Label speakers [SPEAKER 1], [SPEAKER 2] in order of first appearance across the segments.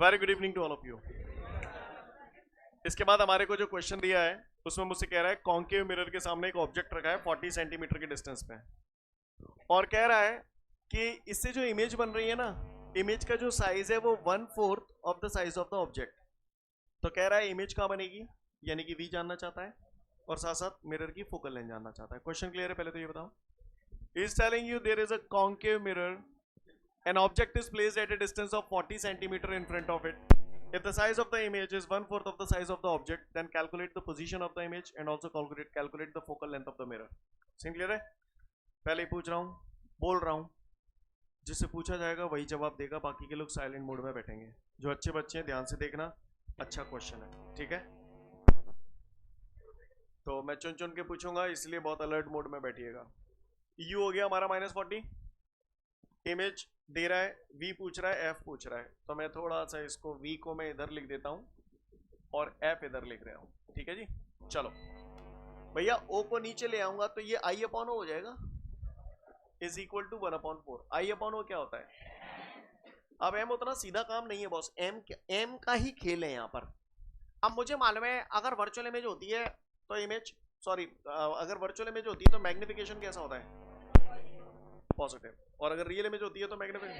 [SPEAKER 1] Very good evening to all of you. इसके बाद हमारे को जो क्वेश्चन दिया है उसमें मुझसे कह रहा है कॉन्केव मिरर के सामने एक ऑब्जेक्ट रखा है 40 सेंटीमीटर के डिस्टेंस पे, और कह रहा है कि इससे जो इमेज बन रही है ना, इमेज का जो साइज है वो 1/4 of the size of the object. तो कह रहा है इमेज कहाँ बनेगी, यानी कि वी जानना चाहता है और साथ साथ मिरर की फोकल लेंथ जानना चाहता है। क्वेश्चन क्लियर है? पहले तो ये बताओ। Is telling you there is a concave mirror, an object is placed at a distance of 40 centimeter in front of it. If the size of the image is 1/4 of the size of the object, then calculate the position of the image and also calculate the focal length of the mirror. Simple clear है? पहले ही पूछ रहा हूँ, बोल रहा हूँ, जिससे पूछा जाएगा वही जवाब देगा, बाकी के लोग साइलेंट मोड में बैठेंगे। जो अच्छे बच्चे हैं ध्यान से देखना, अच्छा क्वेश्चन है, ठीक है? तो मैं चुन चुन के पूछूंगा, इसलिए बहुत अलर्ट मोड में बैठिएगा। यू हो गया हमारा -40, इमेज दे रहा है, v पूछ रहा है, f पूछ रहा है, तो मैं थोड़ा सा इसको v को मैं इधर लिख देता हूं और f इधर लिख रहा हूं, ठीक है जी। चलो भैया o को नीचे ले आऊंगा तो ये i अपॉन o हो जाएगा, is equal to 1/4। i upon o क्या होता है? अब m उतना सीधा काम नहीं है बॉस, m का ही खेल है यहाँ पर। अब मुझे मालूम है अगर वर्चुअल इमेज होती है तो अगर वर्चुअल इमेज होती है तो मैग्निफिकेशन कैसा होता है? पॉजिटिव। और अगर रियल इमेज होती है तो मैग्निफिकेशन।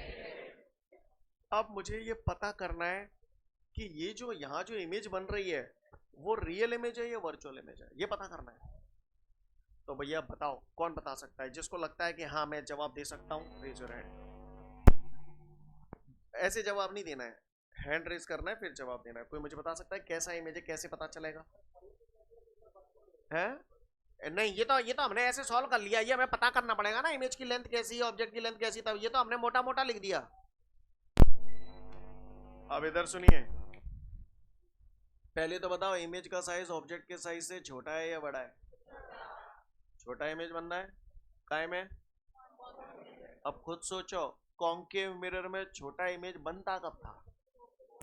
[SPEAKER 1] अब मुझे ये पता करना है कि ये जो यहाँ जो इमेज बन रही है वो रियल इमेज है या वर्चुअल इमेज है, ये पता करना है। तो भैया बताओ कौन बता सकता है? जिसको लगता है कि हाँ मैं जवाब दे सकता हूँ, रेज योर हैंड। ऐसे जवाब नहीं देना है, हैंड रेज करना है फिर जवाब देना है। कोई मुझे बता सकता है कैसा इमेज है, कैसे पता चलेगा? है नहीं, ये तो हमने ऐसे सॉल्व कर लिया, ये हमें पता करना पड़ेगा ना इमेज की लेंथ कैसी है, ऑब्जेक्ट की लेंथ कैसी, तब ये तो हमने मोटा मोटा लिख दिया। अब इधर सुनिए, पहले तो बताओ इमेज का साइज ऑब्जेक्ट के साइज से छोटा है या बड़ा है? छोटा इमेज बन रहा है, काय में? अब खुद सोचो, कॉन्केव मिरर में छोटा इमेज बनता कब था?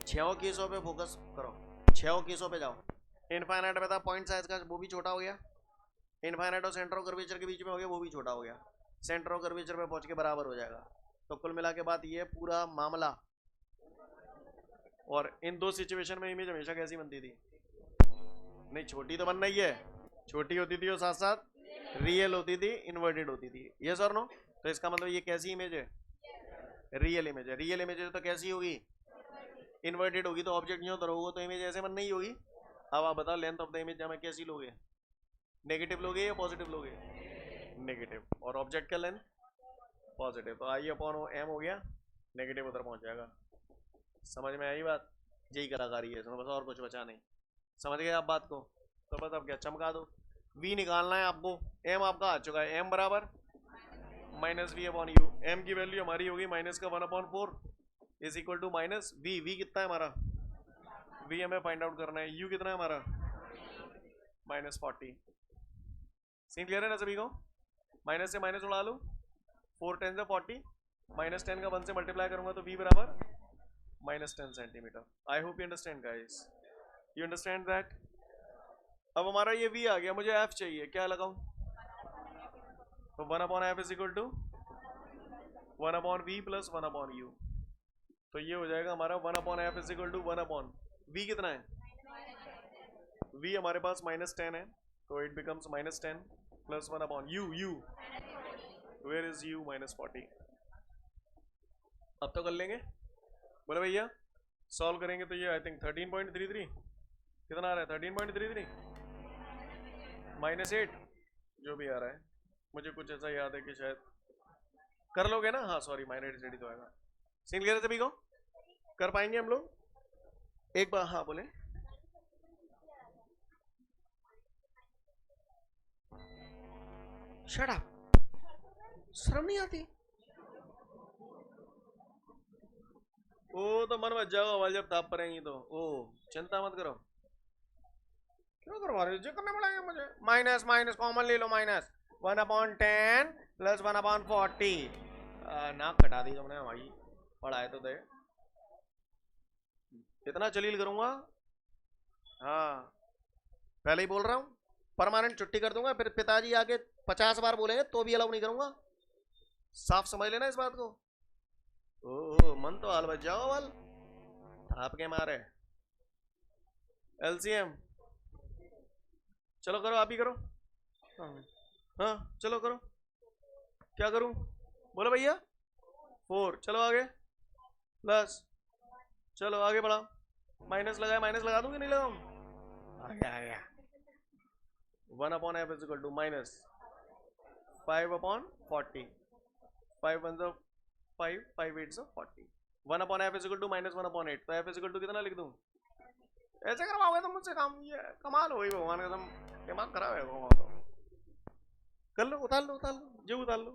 [SPEAKER 1] 6 केसों पे फोकस करो, 6 केसों पे जाओ। इनफाइनाइट में था पॉइंट साइज का, वो भी छोटा हो गया। इनफाइनाइट और सेंटर ऑफ कर्वेचर के बीच में हो गया, वो भी छोटा हो गया। सेंटर ऑफ कर्वेचर पे पहुंच के बराबर हो जाएगा। तो कुल मिला के बात ये पूरा मामला। और इन दो सिचुएशन में इमेज हमेशा कैसी बनती थी? नहीं, छोटी तो बन रही है, छोटी होती थी और साथ साथ रियल होती थी, इन्वर्टेड होती थी। यस और नो? तो इसका मतलब ये कैसी इमेज है? रियल इमेज है। रियल इमेज है तो कैसी होगी? इन्वर्टेड होगी। तो ऑब्जेक्ट यूं तो होगा तो इमेज ऐसे बन नहीं होगी। अब आप बताओ लेंथ ऑफ द इमेज हमें कैसी लोगे? नेगेटिव लोगे या पॉजिटिव लोगे? नेगेटिव। और ऑब्जेक्ट का लेंथ पॉजिटिव, तो आई अपॉन एम हो गया, नेगेटिव उधर पहुंच जाएगा। समझ में आई बात? यही कलाकारी है इसमें, बस और कुछ बचा नहीं। समझ गए आप बात को? तो बस अब क्या चमका दो। v निकालना है आपको, m आपका आ चुका है, m बराबर -v अपॉन u। m की वैल्यू हमारी होगी माइनस का 1/4 is equal to minus v। v कितना है हमारा? v हमें फाइंड आउट करना है। u कितना है हमारा? -40। सीन क्लियर है ना सभी को? माइनस से माइनस उड़ा लो, 4 10 से 40, -10 का 1 से मल्टीप्लाई करूंगा तो v बराबर -10 centimetre. I hope you understand guys, you understand that? अब हमारा ये v आ गया, मुझे f चाहिए, क्या लगाऊं? तो 1/f is equal to 1/v plus 1/u। तो ये हो जाएगा हमारा 1/f is equal to 1/v कितना है? v हमारे पास -10 है, तो it becomes -10 plus 1/u। Where is u? -40। अब तो कर लेंगे, बोले भैया सॉल्व करेंगे तो ये आई थिंक 13.33 कितना आ रहा है? 13.33 -8 जो भी आ रहा है, मुझे कुछ ऐसा याद है कि शायद कर लोगे ना? हाँ सॉरी, -8 तो आएगा। सीन क्लियर है सभी को? कर पाएंगे हम लोग? एक बार हाँ बोले। शट अप, शर्म नहीं आती? ओ तो मन मत जाओ, आवाज जब ताप पड़ेंगी तो। ओ चिंता मत करो, क्यों करवा रहे हो? जो करना पड़ेगा मुझे। माइनस माइनस कॉमन ले लो, -1/10 प्लस 1/40। नाक कटा दी तुमने भाई, पढ़ाए तो दे। कितना जलील करूंगा? हाँ पहले ही बोल रहा हूँ, परमानेंट छुट्टी कर दूंगा, फिर पिताजी आके 50 बार बोलेंगे तो भी अलाउ नहीं करूंगा। साफ समझ लेना इस बात को। ओह मन तो हाल बच जाओ वाल, आपके मारे एलसीएम, चलो करो, आप ही करो। हाँ हाँ चलो करो, क्या करूं, बोलो भैया। 4, चलो आगे, प्लस, चलो आगे बढ़ा, माइनस लगाए, माइनस लगा दूं कि नहीं लगाऊं, आ गया 1/f is equal to minus 5/40, 5 1 5, 5 8 40, 1/f is equal to minus 1/8, तो f इज इक्वल टू कितना लिख दूं, ऐसे करवाओगे तो मुझसे काम, ये कमाल हो गई भगवान का, तुम दिमाग खराब है तो कर लो, उतार लो, उतार लो, जो उतार लो।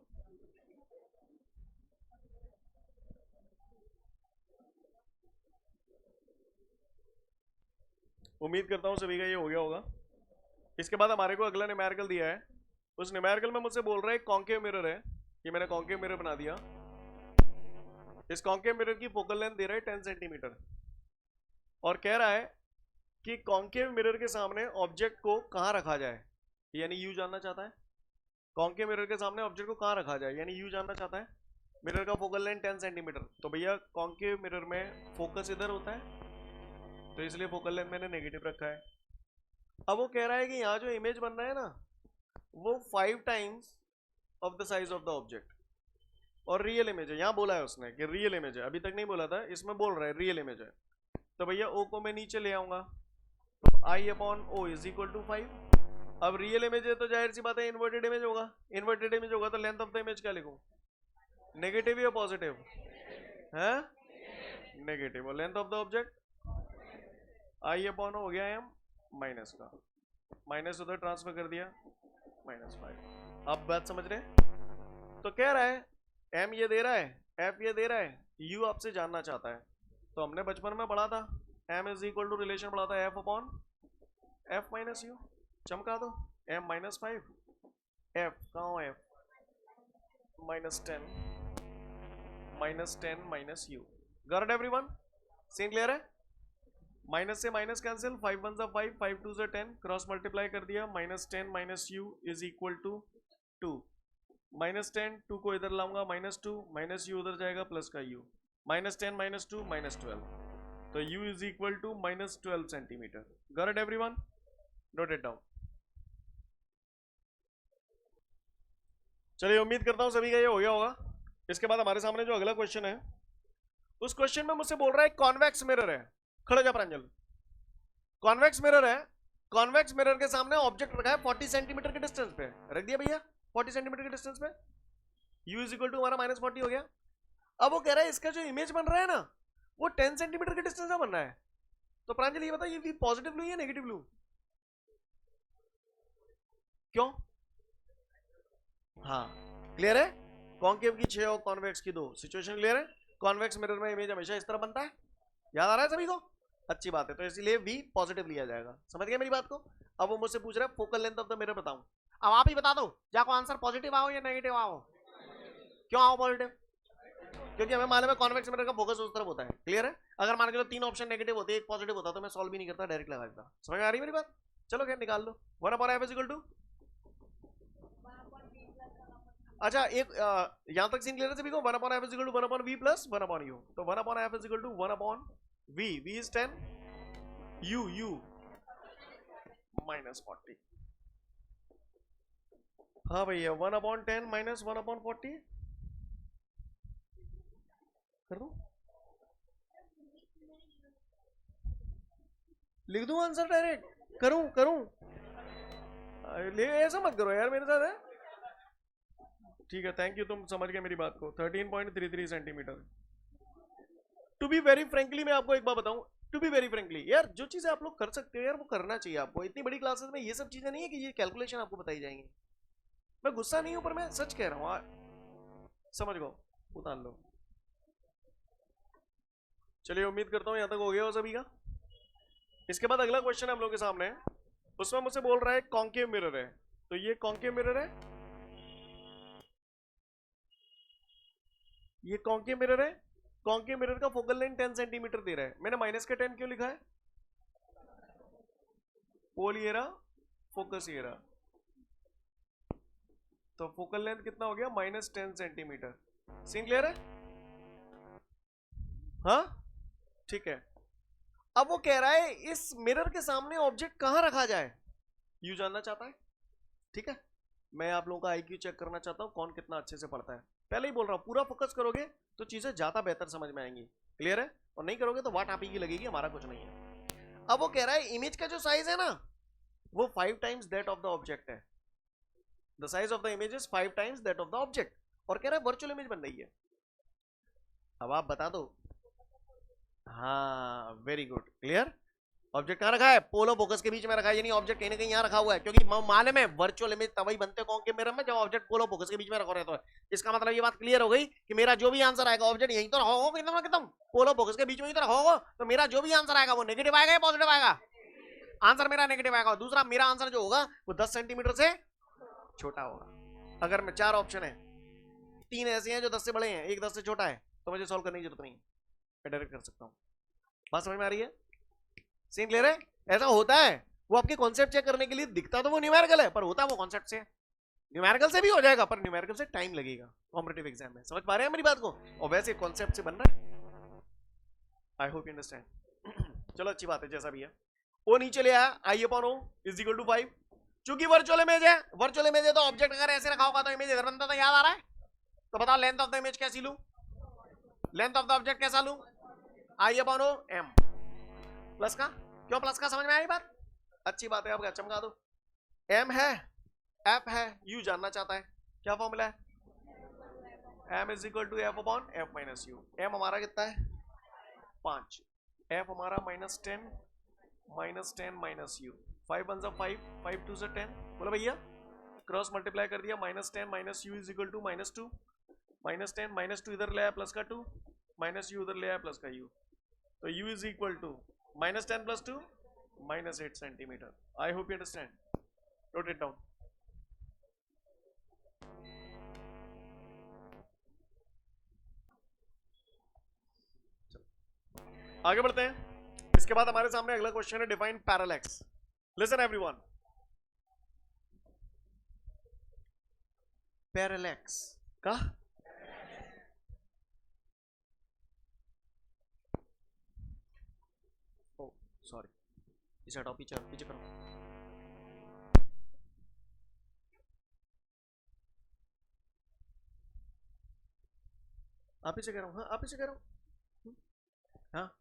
[SPEAKER 1] उम्मीद करता हूँ सभी का ये हो गया होगा। इसके बाद हमारे को अगला न्यूमेरिकल दिया है, उस न्यूमेरिकल में मुझसे बोल रहा है कॉन्केव मिरर है, ये मैंने कॉन्केव मिरर बना दिया। इस कॉन्केव मिरर की फोकल लेंथ दे रहा है 10 सेंटीमीटर और कह रहा है कि कॉन्केव मिरर के सामने ऑब्जेक्ट को कहां रखा जाए, यानी यू जानना चाहता है। कॉन्केव मिरर के सामने ऑब्जेक्ट को कहां रखा जाए, यानी यू जानना चाहता है। मिरर का फोकल लेंथ 10 सेंटीमीटर, तो भैया कॉन्केव मिरर में फोकस इधर होता है, तो इसलिए फोकल लेंथ मैंने नेगेटिव रखा है। अब वो कह रहा है कि यहाँ जो इमेज बन रहा है ना, वो 5 times of the size of the object, और रियल इमेज है, यहाँ बोला है उसने कि रियल इमेज है, अभी तक नहीं बोला था, इसमें बोल रहा है रियल इमेज है। तो भैया ओ को मैं नीचे ले आऊंगा, तो I/O इज इक्वल टू 5। अब रियल इमेज है तो जाहिर सी बात है इन्वर्टेड इमेज होगा, इन्वर्टेड इमेज होगा तो लेंथ ऑफ द इमेज क्या लिखूं, नेगेटिव या पॉजिटिव है, नेगेटिव, और length of the object I/O हो गया एम माइनस का, माइनस उधर ट्रांसफर कर दिया -5। अब बात समझ रहे हैं? तो कह रहा है एम ये दे रहा है, एफ ये दे रहा है, यू आपसे जानना चाहता है। तो हमने बचपन में पढ़ा था M is equal to relation पढ़ा था F/F माइनस यू, चमका दो M-5, F कहाँ F -10 minus u. Got everyone, scene clear है? माइनस से माइनस कैंसिल, 5 1 5, 5 2 10, क्रॉस मल्टीप्लाई कर दिया, -10 minus u is equal to 2, -10 2 को इधर लाऊंगा, -2 माइनस यू उधर जाएगा प्लस का यू, -10 -2 -12, तो u is equal to -12 centimetre. Got it everyone, note it down. चलिए उम्मीद करता हूं सभी का ये हो गया होगा। इसके बाद हमारे सामने जो अगला क्वेश्चन है, उस क्वेश्चन में मुझसे बोल रहा है कॉन्वेक्स मिरर है, खड़े जा प्रांजल, कॉन्वेक्स मिरर है, कॉन्वेक्स मिरर के सामने ऑब्जेक्ट रखा है 40 सेंटीमीटर के डिस्टेंस पे, रख दिया भैया 40 सेंटीमीटर के डिस्टेंस पे, u इज इक्वल टू हमारा -40 हो गया। अब वो कह रहा है इसका जो इमेज बन रहा है ना, वो 10 सेंटीमीटर के डिस्टेंस में बन रहा है। तो प्रांजल ये बताइए ये पॉजिटिव लूं या नेगेटिव लूं, क्यों? हाँ क्लियर है, कॉन्केव की 6 और कॉन्वेक्स की 2, सिचुएशन क्लियर है। कॉन्वेक्स मिरर में इमेज हमेशा इस तरह बनता है, याद आ रहा है सभी को, अच्छी बात है, तो इसलिए V पॉजिटिव लिया जाएगा। समझ गए मेरी बात को? अब वो मुझसे पूछ रहा है focal length of the mirror बताऊं, अब आप ही बता दो जाको आंसर पॉजिटिव आओ या नेगेटिव आओ, क्यों आओ पॉजिटिव, क्योंकि हमें मालूम है कॉन्वेक्स मिरर का फोकस उस तरफ होता है। क्लियर है? अगर मान के चलो 3 ऑप्शन नेगेटिव होते, एक पॉजिटिव होता, तो मैं सॉल्व भी नहीं करता, डायरेक्ट लगा देता। समझ में आ रही मेरी बात? चलो खैर निकाल लो, 1/f इज इक्वल टू, अच्छा एक यहां तक सीन क्लियर है सभी को, 1/f is equal to 1/v plus 1/u, तो 1/f is equal to 1/v, v is 10, u -40, हाँ भैया 1/10 माइनस 1/40 कर दूं, लिख दूं आंसर डायरेक्ट, करूं ले, ऐसा मत करो यार मेरे साथ है। ठीक है थैंक यू, तुम समझ गए मेरी बात को, 13.33 centimetre. To be very frankly मैं आपको एक बात बताऊं, टू बी वेरी फ्रेंकली यार, जो चीजें आप लोग कर सकते हो यार वो करना चाहिए आपको। इतनी बड़ी क्लासेस में ये सब चीजें नहीं है कि ये कैलकुलेशन आपको बताई जाएंगी। मैं गुस्सा नहीं हूं पर मैं सच कह रहा हूं, समझ गो, उतार लो। चलिए उम्मीद करता हूं यहां तक हो गया हो सभी का। इसके बाद अगला क्वेश्चन है हम लोग के सामने, उसमें मुझसे बोल रहा है कॉन्केव मिरर है, तो ये कॉन्केव मिरर है, ये कॉन्केव मिरर है, कॉन्केव मिरर का फोकल लेंथ 10 सेंटीमीटर दे रहा है। मैंने माइनस का 10 क्यों लिखा है, पोल ये रहा, फोकस ये रहा, तो फोकल लेंथ कितना हो गया -10 सेंटीमीटर। सीन क्लियर है? हाँ ठीक है, अब वो कह रहा है इस मिरर के सामने ऑब्जेक्ट कहां रखा जाए, यू जानना चाहता है। ठीक है, मैं आप लोगों का आईक्यू चेक करना चाहता हूं कौन कितना अच्छे से पढ़ता है। पहले ही बोल रहा हूं, पूरा फोकस करोगे तो चीजें ज्यादा बेहतर समझ में आएंगी। क्लियर है? और नहीं करोगे तो वाट आप ही की लगेगी, हमारा कुछ नहीं है। अब वो कह रहा है इमेज का जो साइज है ना वो 5 times that of the object है। The size of the image is 5 times that of the object, और कह रहा है वर्चुअल इमेज बन रही है। अब आप बता दो। हाँ, वेरी गुड, क्लियर। ऑब्जेक्ट कहां रखा है? पोलो फोकस के बीच में रखा है, यानी ऑब्जेक्ट कहीं ना कहीं यहां रखा हुआ है, क्योंकि मालूम है वर्चुअल इमेज तभी बनते कौन के मिरर में जब ऑब्जेक्ट पोलो फोकस के बीच में रखा रहता है। इसका मतलब ये बात क्लियर हो गई कि मेरा जो भी आंसर आएगा ऑब्जेक्ट यहीं तो रखा होगा, एकदम एकदम पोलो फोकस के बीच में ही तो रखा होगा, तो मेरा जो भी आंसर आएगा वो नेगेटिव आएगा या पॉजिटिव आएगा? आंसर मेरा नेगेटिव आएगा। दूसरा, मेरा आंसर जो होगा वो 10 सेंटीमीटर से छोटा होगा। अगर मैं 4 ऑप्शन है, 3 ऐसे हैं जो 10 से बड़े हैं, एक 10 से छोटा है, तो मुझे सॉल्व करने की जरूरत नहीं, मैं डायरेक्ट कर सकता हूँ। बात समझ में आ रही है? सीन क्लियर है? ऐसा होता है, वो आपके कॉन्सेप्ट चेक करने के लिए दिखता तो वो न्यूमेरिकल है, पर होता वो कॉन्सेप्ट से। न्यूमेरिकल से भी हो जाएगा, पर न्यूमेरिकल से टाइम लगेगा कॉम्पिटिटिव एग्जाम में। समझ पा रहे हैं मेरी बात को? और वैसे कॉन्सेप्ट से बन रहा है। आई होप यू अंडरस्टैंड। चलो अच्छी बात है, जैसा भी है। ओ नीचे ले आया, I upon O is equal to 5। चूंकि वर्चुअल इमेज है, वर्चुअल इमेज है तो ऑब्जेक्ट अगर ऐसे रखा होगा तो इमेज इधर बनता, तो याद आ रहा है? तो बताओ लेंथ ऑफ द इमेज कैसी लूं? लेंथ ऑफ द ऑब्जेक्ट कैसा लूं? आई अपॉन ओ एम प्लस का। क्यों प्लस का? समझ में आई बात? अच्छी बात है, आपका चमका दो। एम है, एफ है, यू जानना चाहता है, क्या फॉर्मूला है? M is equal to F upon F minus u. M हमारा कितना है? 5, एफ हमारा -10 माइनस यू। 5 1 जा 5, 5 2 जा 10। बोलो भैया, क्रॉस मल्टीप्लाई कर दिया, -10 minus u is equal to -2। -10 -2 इधर ले आया प्लस का 2, माइनस यू उधर ले आया प्लस का यू, तो u is equal to -10 + 2 -8 centimetre. I hope you understand. Note it down. आगे बढ़ते हैं। इसके बाद हमारे सामने अगला क्वेश्चन है, define parallax. Listen everyone, parallax का सॉरी, इसे हटाओ, पीछे पीछे करो। आप पीछे कह रहा हूँ, हाँ आप पीछे कह रहा हूँ, हाँ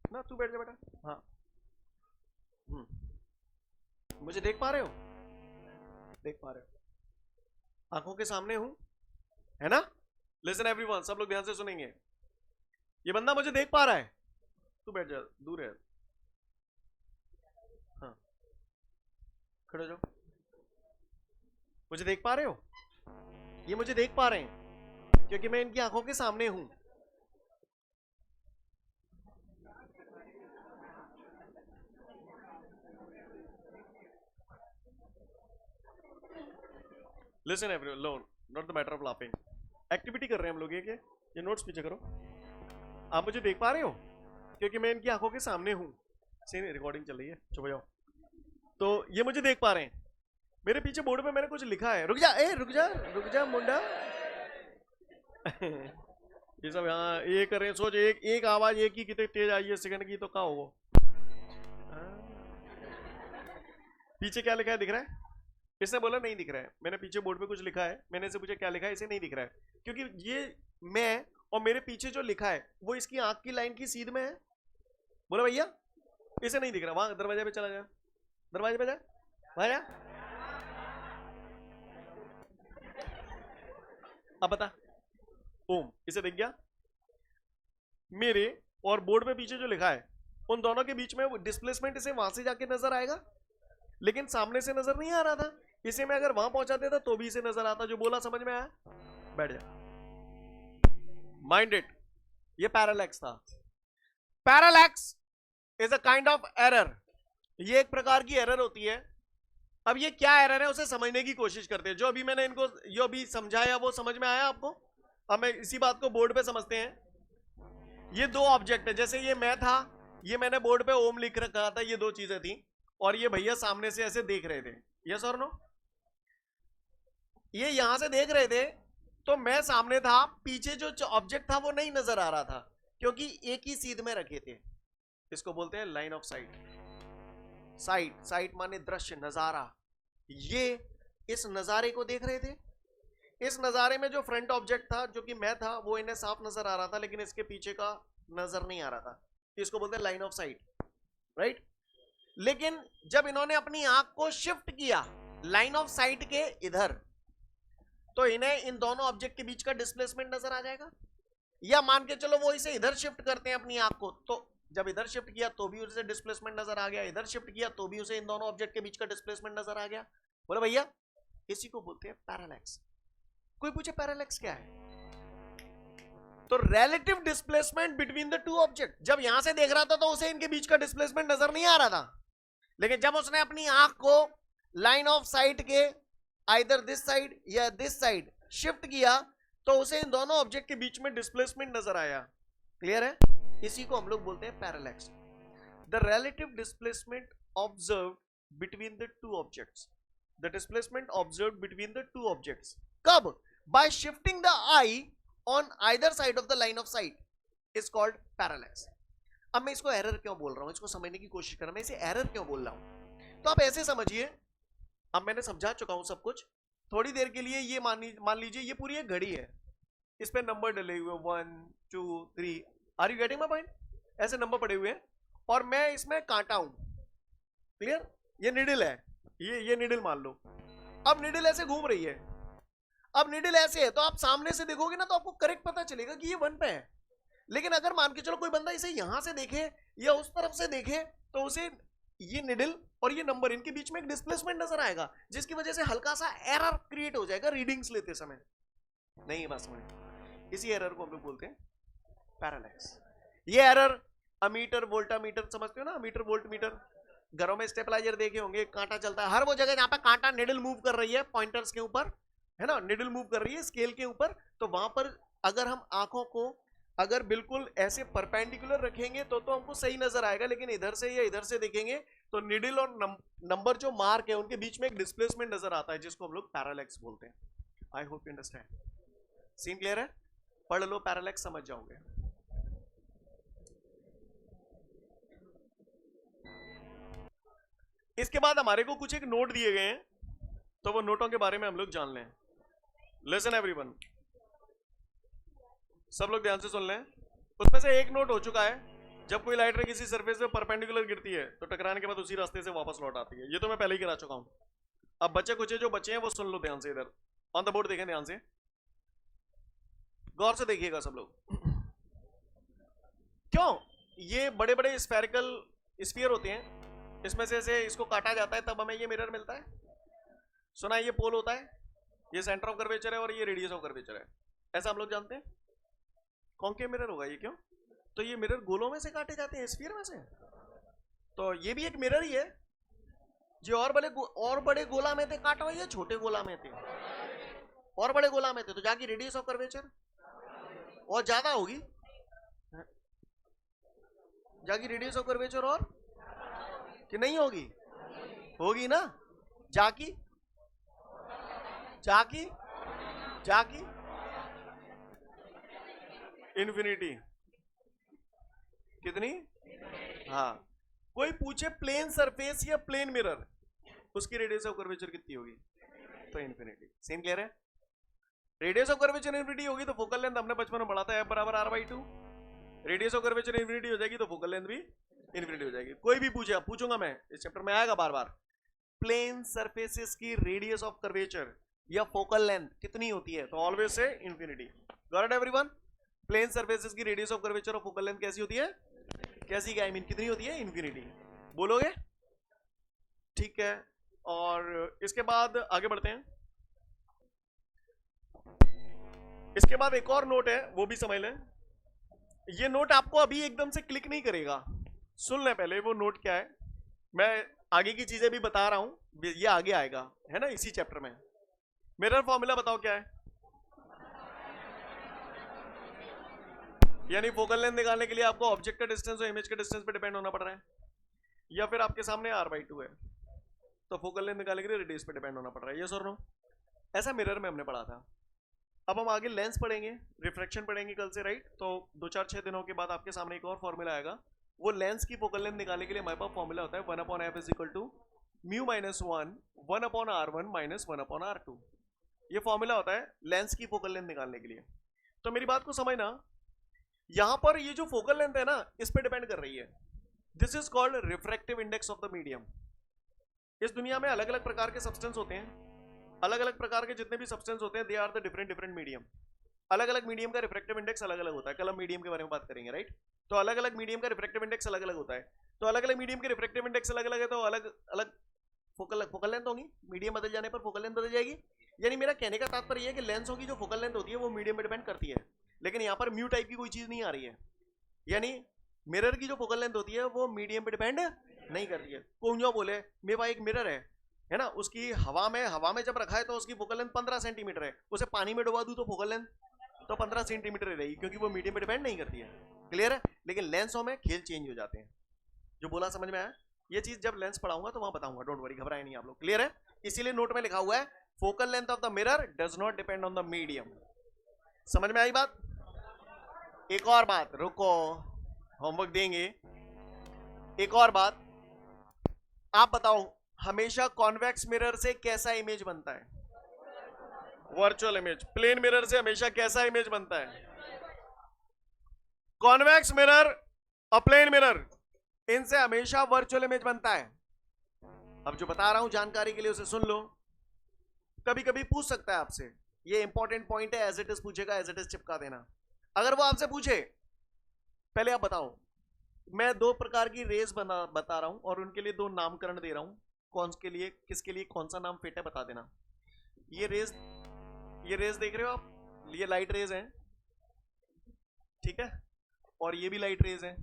[SPEAKER 1] ना, तू बैठ जा बेटा। हाँ, मुझे देख पा रहे हो? देख पा रहे हो? आंखों के सामने हूं, है ना? लिसन एवरीवन, सब लोग ध्यान से सुनेंगे। ये बंदा मुझे देख पा रहा है, तू बैठ जा, दूर है। हाँ, खड़े हो जाओ। मुझे देख पा रहे हो? ये मुझे देख पा रहे हैं क्योंकि मैं इनकी आंखों के सामने हूं। Listen everyone, low, not the matter of laughing. Activity कर रहे हैं हम लोग, ये नोट्स पीछे करो। आप मुझे देख पा रहे हो क्योंकि मैं इनकी आंखों के सामने हूं। सीन रिकॉर्डिंग चल रही है, चुप हो जाओ। तो ये मुझे देख पा रहे हैं, मेरे पीछे बोर्ड पे मैंने कुछ लिखा है। रुक जा, ए रुक जा मुंडा। ये सब यहाँ ये कर रहे हैं। सोच, एक आवाज एक ही कितने तेज आई है सेकंड की, तो कहाँ हो? पीछे क्या लिखा है दिख रहा है? इसने बोला नहीं दिख रहा है। मैंने पीछे बोर्ड पे कुछ लिखा है, मैंने इसे पूछा क्या लिखा है, इसे नहीं दिख रहा है क्योंकि ये मैं और मेरे पीछे जो लिखा है वो इसकी आंख की लाइन की सीध में है। बोला भैया इसे नहीं दिख रहा। वहां दरवाजे पे चला जा, दरवाजे पे जा, वहां जा। अब बता, ओम इसे दिख गया? मेरे और बोर्ड पे पीछे जो लिखा है उन दोनों के बीच में डिस्प्लेसमेंट इसे वहां से जाके नजर आएगा, लेकिन सामने से नजर नहीं आ रहा था। इसे मैं अगर वहां पहुंचा देता तो भी इसे नजर आता। जो बोला समझ में आया? बैठ जा, माइंड इट। ये पैरेलैक्स था। Parallax is a kind of error. ये एक प्रकार की एरर होती है। अब ये क्या एरर है उसे समझने की कोशिश करते हैं। जो अभी मैंने इनको जो अभी समझाया वो समझ में आया आपको? अब मैं इसी बात को बोर्ड पे समझते हैं। ये दो ऑब्जेक्ट है, जैसे ये मैं था, ये मैंने बोर्ड पे ओम लिख रखा था, ये दो चीजें थी, और ये भैया सामने से ऐसे देख रहे थे। यस और नो? ये यहां से देख रहे थे तो मैं सामने था, पीछे जो ऑब्जेक्ट था वो नहीं नजर आ रहा था। क्योंकि एक ही सीध में रखे थे। इसको बोलते हैं line of site. Site, site माने दृश्य, नजारा। ये इस नजारे को देख रहे थे। इस नजारे में जो फ्रंट ऑब्जेक्ट था, जो कि मैं था, वो इन्हें साफ नजर आ रहा था, लेकिन इसके पीछे का नजर नहीं आ रहा था। इसको बोलते हैं लाइन ऑफ साइट, राइट। लेकिन जब इन्होंने अपनी आंख को शिफ्ट किया लाइन ऑफ साइट के इधर, तो इन्हें इन दोनों ऑब्जेक्ट के बीच का डिस्प्लेसमेंट नजर आ जाएगा। या मान के चलो वो इसे इधर शिफ्ट करते हैं अपनी आंख को, तो जब इधर शिफ्ट किया तो भी उसे डिस्प्लेसमेंट नजर आ गया, इधर शिफ्ट किया तो भी उसे इन दोनों ऑब्जेक्ट के बीच का डिस्प्लेसमेंट नजर आ गया। बोले भैया, इसी को बोलते हैं पैरालैक्स। कोई पूछे पैरालैक्स क्या है, तो relative displacement between the to object. जब यहां से देख रहा था तो उसे इनके बीच का डिस्प्लेसमेंट नजर नहीं आ रहा था, लेकिन जब उसने अपनी आंख को लाइन ऑफ साइट के आइदर दिस साइड या दिस साइड शिफ्ट किया, तो उसे इन दोनों ऑब्जेक्ट के बीच में डिस्प्लेसमेंट नजर आया। क्लियर है? इसी को हम लोग बोलते हैं parallax. The relative displacement observed between the two objects. The displacement observed between the two objects कब? By shifting the eye on either side of the line of sight is called parallax. अब मैं इसको error क्यों बोल रहा हूं, इसको समझने की कोशिश कर रहा हूं, मैं इसे एरर क्यों बोल रहा हूं। तो आप ऐसे समझिए, अब मैंने समझा चुका हूं सब कुछ। थोड़ी देर के लिए ये मान लीजिए ये पूरी एक घड़ी है, इस पे नंबर डले हुए 1 2 3। Are you getting my point? ऐसे नंबर पड़े हुए हैं और मैं इसमें कांटा हूं। क्लियर? ये निडल है, ये निडल मान लो। अब निडल ऐसे घूम रही है, अब निडल ऐसे है, तो आप सामने से देखोगे ना तो आपको करेक्ट पता चलेगा कि ये 1 पे है। लेकिन अगर मान के चलो कोई बंदा इसे यहां से देखे या उस तरफ से देखे, तो उसे ये निडल और ये नंबर, इनके बीच में एक डिस्प्लेसमेंट नजर आएगा, जिसकी वजह से हल्का सा एरर क्रिएट हो जाएगा रीडिंग्स लेते समय। नहीं बस में, इसी एरर को हम लोग बोलते हैं पैरालैक्स। ये एरर अमीटर वोल्टामीटर समझते हो ना, अमीटर वोल्ट मीटर। घरों में स्टेबलाइजर देखे होंगे, कांटा चलता है हर वो जगह जहां पे कांटा निडल मूव कर रही है पॉइंटर्स के ऊपर, है ना, निडल मूव कर रही है स्केल के ऊपर, तो वहां पर अगर हम आंखों को अगर बिल्कुल ऐसे परपेंडिकुलर रखेंगे तो हमको सही नजर आएगा, लेकिन इधर से या इधर से देखेंगे तो निडल और नंबर जो मार्क है उनके बीच में एक डिस्प्लेसमेंट नजर आता है, जिसको हम लोग पैरालैक्स बोलते हैं। I hope you understand. Scene clear है? पढ़ लो, पैरालैक्स समझ जाओगे। इसके बाद हमारे को कुछ एक नोट दिए गए हैं, तो वो नोटों के बारे में हम लोग जान लें। लिसन एवरीवन, सब लोग ध्यान से सुन लें। उसमें से एक नोट हो चुका है, जब कोई लाइट रे किसी सरफेस पे परपेंडिकुलर गिरती है तो टकराने के बाद उसी रास्ते से वापस लौट आती है। ये तो मैं पहले ही करा चुका हूं। अब बच्चे कुछ जो बच्चे हैं वो सुन लो ध्यान से, इधर ऑन द बोर्ड देखें ध्यान से, गौर से देखिएगा सब लोग। क्यों? ये बड़े बड़े स्फेरिकल स्फीयर होते हैं, इसमें से इसको काटा जाता है तब हमें ये मिरर मिलता है। सुना है ये पोल होता है, ये सेंटर ऑफ कर्वेचर है और ये रेडियस ऑफ कर्वेचर है, ऐसा हम लोग जानते हैं। कॉन्केव मिरर होगा ये, क्यों? तो ये मिरर गोलों में से काटे जाते हैं, स्फीयर में से, तो ये भी एक मिरर ही है। जो और बड़े गोला में थे काटा हुआ, ये छोटे गोला में थे, और बड़े गोला में थे, तो जाके रेडियस ऑफ कर्वेचर और ज्यादा होगी, जाके रेडियस ऑफ कर्वेचर और कि नहीं होगी? होगी ना, जाकी जाकी जाकी इन्फिनिटी कितनी? हाँ, कोई पूछे प्लेन सरफेस या प्लेन मिरर, उसकी रेडियस ऑफ कर्वेचर कितनी होगी? तो इन्फिनिटी। सेम क्लियर है? रेडियस ऑफ कर्वेचर इन्फिनिटी होगी तो फोकल लेंथ हमने बचपन में पढ़ा था F बराबर R/2। Radius of curvature infinity हो जाएगी तो फोकल लेंथ भी इन्फिनिटी हो जाएगी। कोई भी पूछे, पूछूंगा मैं, इस चैप्टर में आएगा बार बार, प्लेन सरफेसेस की रेडियस ऑफ कर्वेचर या फोकल लेंथ कितनी होती है, तो ऑलवेज से infinity. Got it everyone? Plane surfaces की रेडियस ऑफ कर्वेचर और फोकल लेंथ कैसी होती है? कैसी क्या, आई मीन कितनी होती है? इन्फिनिटी। बोलोगे? ठीक है, और इसके बाद आगे बढ़ते हैं। इसके बाद एक और नोट है, वो भी समझ लें। ये नोट आपको अभी एकदम से क्लिक नहीं करेगा, सुन लें पहले वो नोट क्या है। मैं आगे की चीजें भी बता रहा हूं, ये आगे आएगा, है ना, इसी चैप्टर में। मिरर फॉर्मूला बताओ क्या है? यानी फोकल लेंथ निकालने के लिए आपको ऑब्जेक्ट का डिस्टेंस और इमेज के डिस्टेंस पे डिपेंड होना पड़ रहा है, या फिर आपके सामने R/2 है तो फोकल लेंथ निकालने के लिए रेडियस पे डिपेंड होना पड़ रहा है। ये सर नो, ऐसा मिरर में हमने पढ़ा था। अब हम आगे लेंस पढ़ेंगे, रिफ्रैक्शन पढ़ेंगे कल से, राइट। तो 2-4-6 दिनों के बाद आपके सामने एक और फॉर्मूला आएगा। वो लेंस की फोकल लेंथ निकालने के लिए हमारे पास फॉर्मूला होता है 1/f is equal to mu minus 1 1/r1 minus 1/r2। ये फॉर्मूला होता है लेंस की फोकल लेंथ निकालने के लिए। तो मेरी बात को समझना, यहां पर ये जो फोकल लेंथ है ना, इस पे डिपेंड कर रही है। This is called refractive index of the medium. इस दुनिया में अलग अलग प्रकार के सब्सटेंस होते हैं, अलग अलग प्रकार के जितने भी सब्सटेंस होते हैं, they are the different different medium. अलग अलग मीडियम का रिफ्रैक्टिव इंडेक्स अलग अलग होता है। कल हम मीडियम के बारे में बात करेंगे, राइट। तो अलग अलग मीडियम का रिफ्रैक्टिव इंडेक्स अलग अलग होता है। तो अलग अलग मीडियम के रिफ्रैक्टिव इंडेक्स अलग अलग है, तो अलग अलग फोकल लेंथ होगी। मीडियम बदल जाने पर फोकल लेंथ बदल जाएगी। यानी मेरा कहने का तात्पर्य है कि लेंस की जो फोकल लेंथ होती है वो मीडियम पे डिपेंड करती है, लेकिन यहाँ पर म्यू टाइप की कोई चीज नहीं आ रही है। यानी मिरर की जो फोकल लेंथ होती है वो मीडियम पे डिपेंड नहीं करती है। कोई जो बोले मेरे पास एक मिरर है ना, उसकी हवा में जब रखा है तो उसकी फोकल लेंथ 15 सेंटीमीटर है, उसे पानी में डुबा दूं तो फोकल लेंथ तो 15 सेंटीमीटर रहेगी, क्योंकि वो मीडियम पे डिपेंड नहीं करती है। क्लियर है। लेकिन लेंसों में खेल चेंज हो जाते हैं। जो बोला समझ में आया? ये चीज जब लेंस पढ़ाऊंगा तो वहां बताऊंगा, डोंट वरी, घबराए नहीं आप लोग। क्लियर है। इसीलिए नोट में लिखा हुआ है focal length of the mirror does not depend on the medium. समझ में आई बात? एक और बात, रुको, होमवर्क देंगे। एक और बात, आप बताओ हमेशा कॉन्वेक्स मिरर से कैसा इमेज बनता है? Virtual image. प्लेन मिरर से हमेशा कैसा इमेज बनता है? कॉन्वेक्स मिरर और प्लेन मिरर, इनसे हमेशा वर्चुअल इमेज बनता है। अब जो बता रहा हूं जानकारी के लिए उसे सुन लो। कभी कभी पूछ सकता है आपसे, ये इंपॉर्टेंट पॉइंट है, एज इट इज पूछेगा, एज इट इज चिपका देना। अगर वो आपसे पूछे, पहले आप बताओ, मैं 2 प्रकार की रेस बता रहा हूं और उनके लिए 2 नामकरण दे रहा हूं, कौन के लिए किसके लिए कौन सा नाम फिट है बता देना। ये रेस देख रहे हो आप, ये लाइट रेज है, ठीक है, और ये भी लाइट रेज है।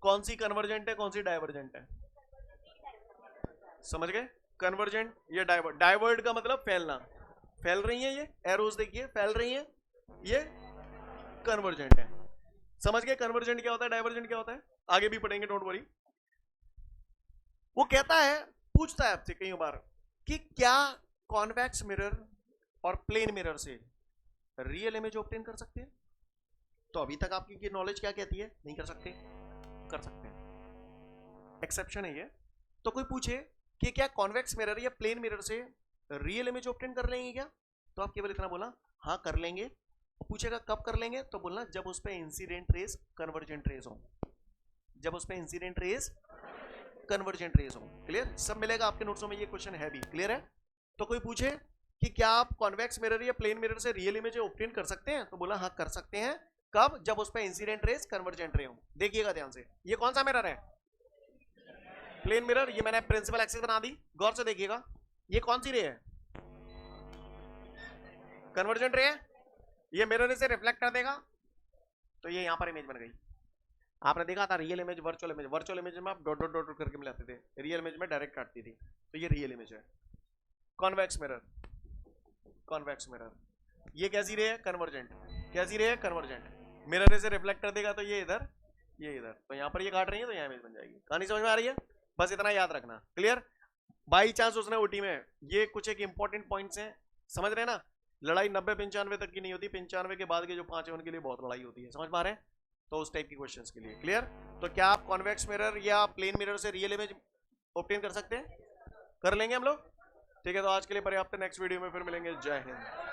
[SPEAKER 1] कौन सी कन्वर्जेंट है, कौन सी डाइवर्जेंट है? समझ गए? कन्वर्जेंट, ये डाइवर्ट। डाइवर्ट का मतलब फैलना, फैल रही है, ये एरोज देखिए फैल रही है, ये कन्वर्जेंट है। समझ गए? कन्वर्जेंट क्या होता है, डाइवर्जेंट क्या होता है, आगे भी पढ़ेंगे, डोंट वरी। वो कहता है, पूछता है आपसे कई बार कि क्या कॉन्वेक्स मिरर और प्लेन मिरर से रियल इमेज ऑब्टेन कर सकते हैं? तो अभी तक आपकी नॉलेज क्या कहती है? नहीं कर सकते। कर सकते हैं, एक्सेप्शन है ये। तो कोई पूछे कि क्या कॉन्वेक्स मिरर या प्लेन मिरर से रियल इमेज ऑब्टेन कर लेंगे क्या, तो आप केवल इतना बोला, हाँ कर लेंगे। पूछेगा कब कर लेंगे, तो बोलना जब उस पर इंसिडेंट रेस कन्वर्जेंट रेस हो, जब उस पर इंसिडेंट रेस कन्वर्जेंट रेस हो। क्लियर? सब मिलेगा आपके नोट्सों में, ये क्वेश्चन है भी। क्लियर है। तो कोई पूछे कि क्या आप कॉन्वेक्स मिरर या प्लेन मिरर से रियल इमेज ऑब्टेन कर सकते हैं, तो बोला हाँ कर सकते हैं। कब? जब उस पर इंसिडेंट रेस कन्वर्जेंट रे हो। देखिएगा ध्यान से, ये कौन सा मिरर है? Plane mirror. ये मैंने प्रिंसिपल एक्सिस बना दी, गौर से देखिएगा। ये कौन सी रे है? कन्वर्जेंट रे है। ये मिरर इसे रिफ्लेक्ट कर देगा, तो ये यहां पर इमेज बन गई। आपने देखा था real image, virtual image. Virtual image में आप डॉट डॉट डॉट करके मिलाते थे, रियल इमेज में डायरेक्ट काटती थी, तो ये रियल इमेज है। कॉन्वेक्स मिरर, कॉन्वेक्स मिरर, ये कैसी रे है? कन्वर्जेंट। कैसी रे है? कन्वर्जेंट। मिरर इसे रिफ्लेक्ट कर देगा, तो ये इधर, ये इधर, तो यहां पर ये काट रही है, तो यहां इमेज बन जाएगी। कहानी समझ में आ रही है? बस इतना याद रखना। क्लियर? बाई चांस उसने ओटी में, ये कुछ एक इंपॉर्टेंट पॉइंट्स हैं, समझ रहे हैं ना। लड़ाई 90-95 तक की नहीं होती, 95 के बाद के जो 5 है उनके लिए बहुत लड़ाई होती है, समझ पा रहे हैं? तो उस टाइप की क्वेश्चंस के लिए। क्लियर? तो क्या आप कॉन्वेक्स मिरर या प्लेन मिरर से रियल इमेज ऑब्टेन कर सकते हैं? कर लेंगे हम लोग। ठीक है, तो आज के लिए पर्याप्त। नेक्स्ट वीडियो में फिर मिलेंगे। जय हिंद।